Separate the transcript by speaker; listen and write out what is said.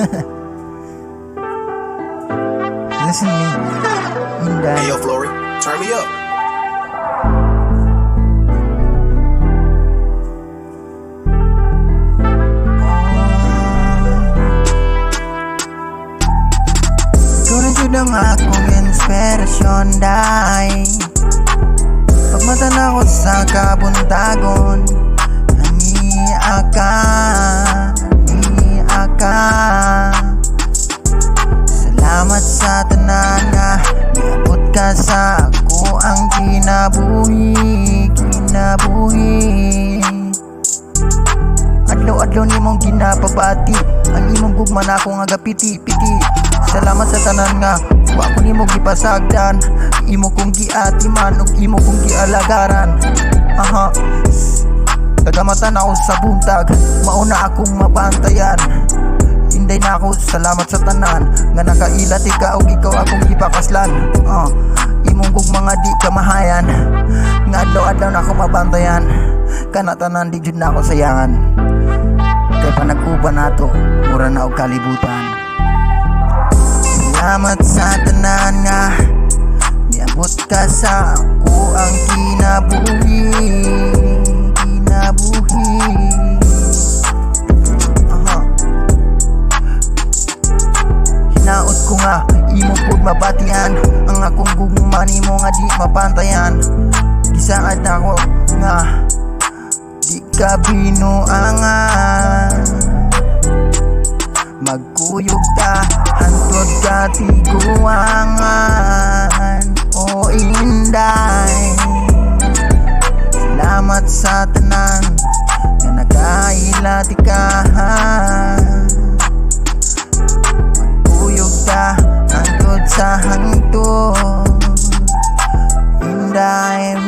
Speaker 1: Listen to me, Inday.
Speaker 2: Hey yo, Flory, turn me up.
Speaker 1: Ikaw na jud ang akong inspirasyon, day. Pagmata na ko sa kabuntagon, hania ka. Salamat sa tanan nga niabot ka sa ako ang kinabuhi. Adlaw-adlaw nimong ginapabati, ang imong gugman ako nga gapiti-piti. Salamat sa tanan nga wa ko nimo gipasagdan, imo kong giatiman ug imo kong gialagaran. Tagamatan ako sa buntag, mauna akong mabantayan. Inday na ako, salamat sa tanan nga nakailat ikaw ug ikaw akong gipakaslan. Imong gugma nga di kamahayan, nga adlaw-adlaw na ako mabantayan. Kana tanan di jud na ako sayangan, kay panag-uban nato mura na og kalibutan. Salamat sa tanan nga niabot ka sa ako ang kinabuhi. Hinaot ko nga imo pud mabatian, ang akong gugma nimo nga di mapantayan. Gisaad ako nga di ka binuangan, magkuyog ta hantod ka tiguangan. O Inday, salamat sa tanan nga nagkailati ka. Magkuyog ta hantod sa hangtod, Inday.